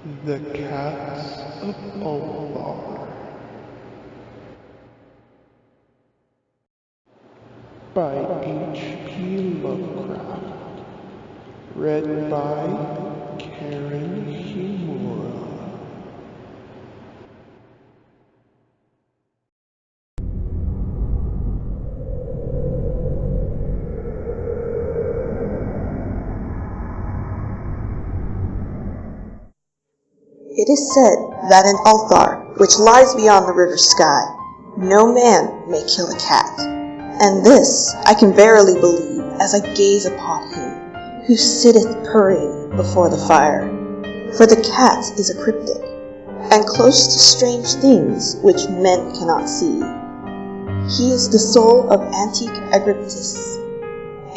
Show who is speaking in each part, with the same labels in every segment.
Speaker 1: The Cats of Ulthar by H.P. Lovecraft. Read by KarenHimura.
Speaker 2: It is said that in Ulthar, which lies beyond the river sky, no man may kill a cat. And this I can verily believe as I gaze upon him who sitteth purring before the fire. For the cat is a cryptid, and close to strange things which men cannot see. He is the soul of antique Agriptus,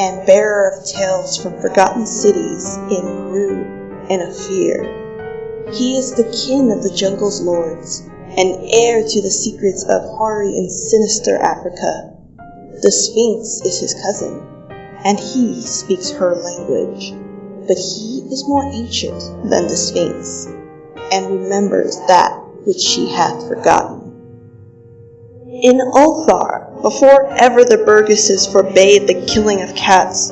Speaker 2: and bearer of tales from forgotten cities in Peru and Ophir. He is the kin of the jungle's lords, and heir to the secrets of hoary and sinister Africa. The Sphinx is his cousin, and he speaks her language, but he is more ancient than the Sphinx, and remembers that which she hath forgotten. In Ulthar, before ever the burgesses forbade the killing of cats,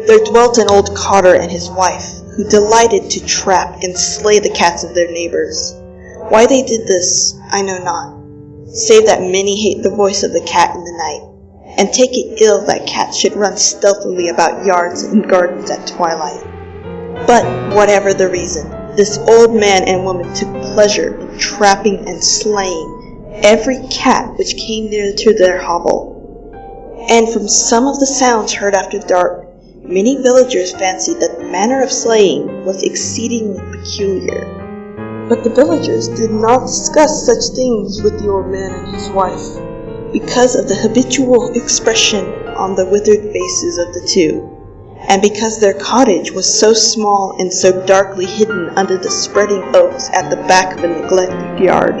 Speaker 2: there dwelt an old cotter and his wife, who delighted to trap and slay the cats of their neighbors. Why they did this, I know not, save that many hate the voice of the cat in the night, and take it ill that cats should run stealthily about yards and gardens at twilight. But whatever the reason, this old man and woman took pleasure in trapping and slaying every cat which came near to their hovel. And from some of the sounds heard after dark, many villagers fancied that the manner of slaying was exceedingly peculiar. But the villagers did not discuss such things with the old man and his wife, because of the habitual expression on the withered faces of the two, and because their cottage was so small and so darkly hidden under the spreading oaks at the back of a neglected yard.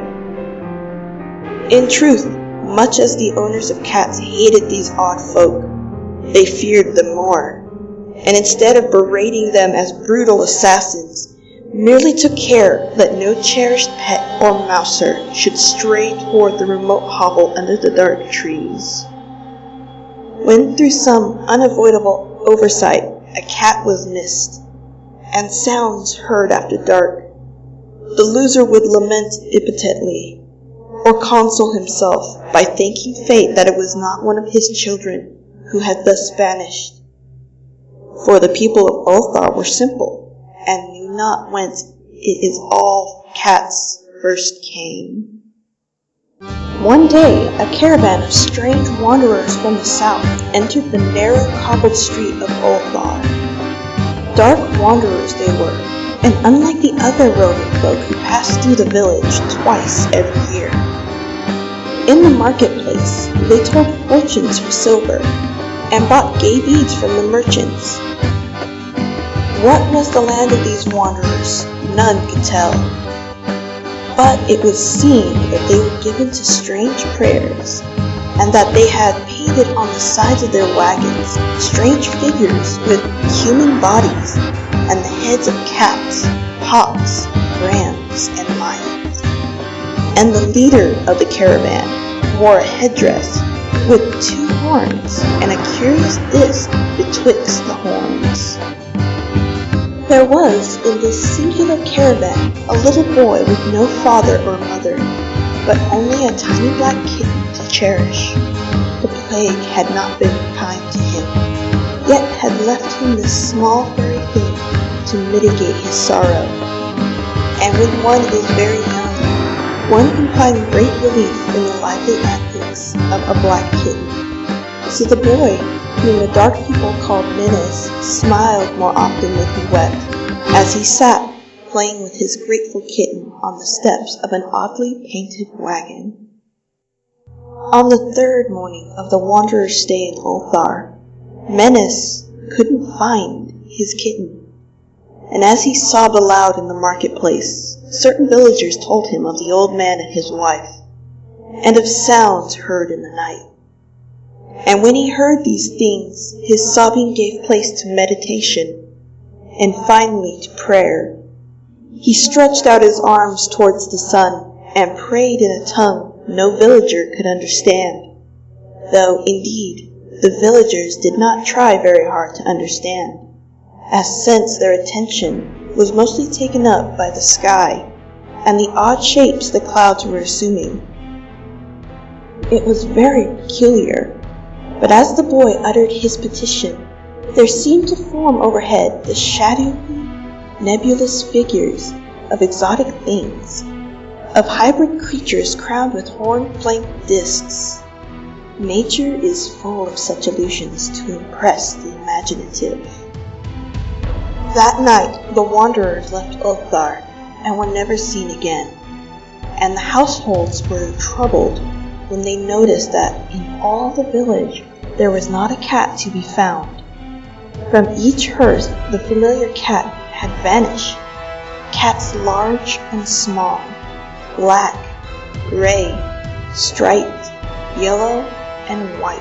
Speaker 2: In truth, much as the owners of cats hated these odd folk, they feared them more, and instead of berating them as brutal assassins, merely took care that no cherished pet or mouser should stray toward the remote hovel under the dark trees. When through some unavoidable oversight a cat was missed, and sounds heard after dark, the loser would lament impotently, or console himself by thanking fate that it was not one of his children who had thus vanished. For the people of Ulthar were simple, and knew not whence it is all cats first came. One day, a caravan of strange wanderers from the south entered the narrow cobbled street of Ulthar. Dark wanderers they were, and unlike the other roving folk who passed through the village twice every year. In the marketplace, they told fortunes for silver, and bought gay beads from the merchants. What was the land of these wanderers, none could tell. But it was seen that they were given to strange prayers, and that they had painted on the sides of their wagons strange figures with human bodies, and the heads of cats, hawks, rams, and lions. And the leader of the caravan wore a headdress with 2 horns and a curious disc betwixt the horns. There was in this singular caravan a little boy with no father or mother, but only a tiny black kitten to cherish. The plague had not been kind to him, yet had left him this small furry thing to mitigate his sorrow. And when one is very young, one can find great relief in the lively antics of a black kitten. So the boy, whom the dark people called Menace, smiled more often than he wept, as he sat playing with his grateful kitten on the steps of an oddly painted wagon. On the 3rd morning of the wanderer's stay in Ulthar, Menace couldn't find his kitten, and as he sobbed aloud in the marketplace, certain villagers told him of the old man and his wife, and of sounds heard in the night. And when he heard these things, his sobbing gave place to meditation, and finally to prayer. He stretched out his arms towards the sun and prayed in a tongue no villager could understand, though, indeed, the villagers did not try very hard to understand, as since their attention was mostly taken up by the sky and the odd shapes the clouds were assuming. It was very peculiar, but as the boy uttered his petition, there seemed to form overhead the shadowy, nebulous figures of exotic things, of hybrid creatures crowned with horn-flanked discs. Nature is full of such illusions to impress the imaginative. That night the wanderers left Ulthar and were never seen again, and the households were troubled when they noticed that in all the village there was not a cat to be found. From each hearth the familiar cat had vanished. Cats large and small, black, gray, striped, yellow, and white.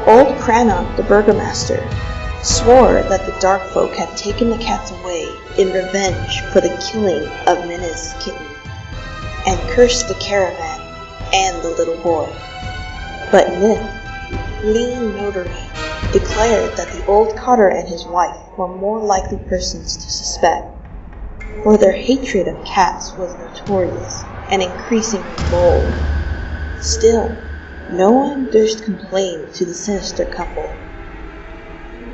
Speaker 2: Old Cranon, the burgomaster, swore that the dark folk had taken the cats away in revenge for the killing of Minna's kitten, and cursed the caravan and the little boy. But Nith, lean notary, declared that the old cotter and his wife were more likely persons to suspect, for their hatred of cats was notorious and increasingly bold. Still, no one durst complain to the sinister couple.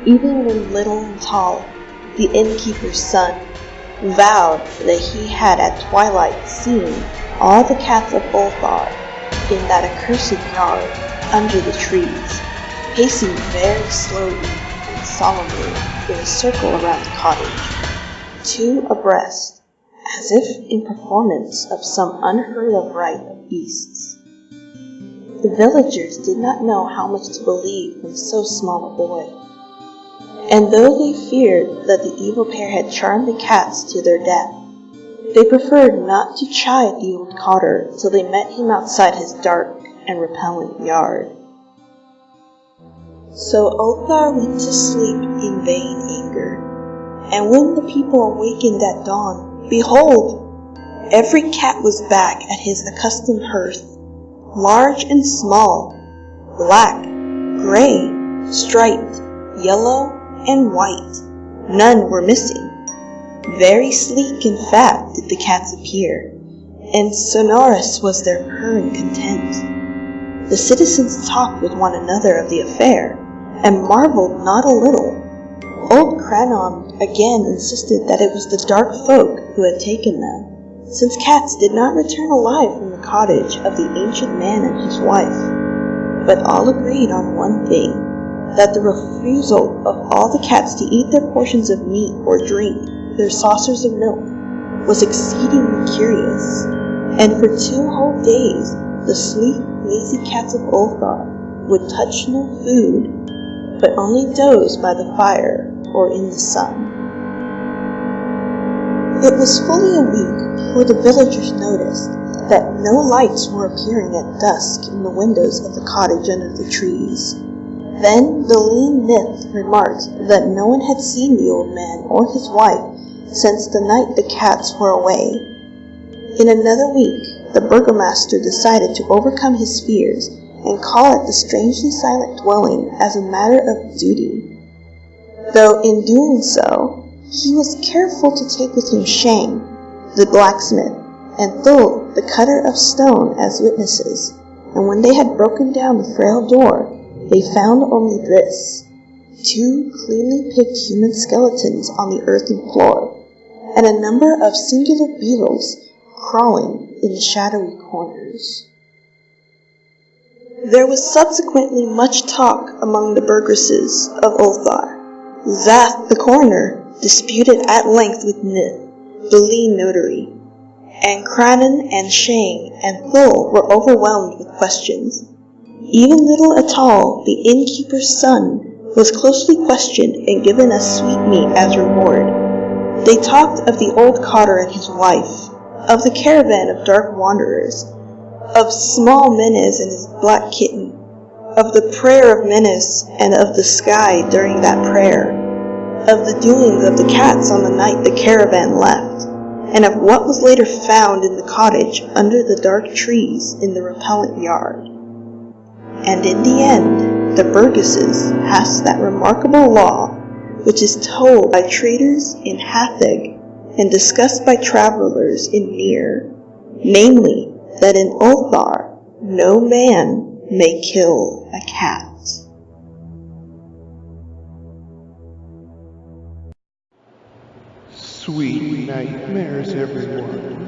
Speaker 2: Even when little and tall, the innkeeper's son vowed that he had at twilight seen all the cats of Ulthar in that accursed yard under the trees, pacing very slowly and solemnly in a circle around the cottage, two abreast, as if in performance of some unheard of rite of beasts. The villagers did not know how much to believe from so small a boy, and though they feared that the evil pair had charmed the cats to their death, they preferred not to chide the old cotter till they met him outside his dark and repellent yard. So Ulthar went to sleep in vain anger, and when the people awakened at dawn, behold, every cat was back at his accustomed hearth, large and small, black, gray, striped, yellow, and white. None were missing. Very sleek and fat did the cats appear, and sonorous was their purring content. The citizens talked with one another of the affair, and marveled not a little. Old Cranon again insisted that it was the dark folk who had taken them, since cats did not return alive from the cottage of the ancient man and his wife. But all agreed on one thing, that the refusal of all the cats to eat their portions of meat or drink their saucers of milk was exceedingly curious, and for 2 whole days the sleek, lazy cats of Ulthar would touch no food, but only doze by the fire or in the sun. It was fully a week before the villagers noticed that no lights were appearing at dusk in the windows of the cottage under the trees. Then the lean Nith remarked that no one had seen the old man or his wife since the night the cats were away. In another week, the burgomaster decided to overcome his fears and call at the strangely silent dwelling as a matter of duty. Though in doing so, he was careful to take with him Shang, the blacksmith, and Thul, the cutter of stone, as witnesses, and when they had broken down the frail door, they found only this: 2 cleanly picked human skeletons on the earthen floor, and a number of singular beetles crawling in the shadowy corners. There was subsequently much talk among the burgesses of Ulthar. Zath, the coroner, disputed at length with Nith, the lean notary, and Cranon and Shang and Thul were overwhelmed with questions. Even little Atal, the innkeeper's son, was closely questioned and given a sweetmeat as reward. They talked of the old cotter and his wife, of the caravan of dark wanderers, of small Menes and his black kitten, of the prayer of Menes and of the sky during that prayer, of the doings of the cats on the night the caravan left, and of what was later found in the cottage under the dark trees in the repellent yard. And in the end, the burgesses passed that remarkable law which is told by traders in Hatheg and discussed by travelers in Nir, namely, that in Ulthar no man may kill a cat.
Speaker 1: Sweet nightmares, everyone.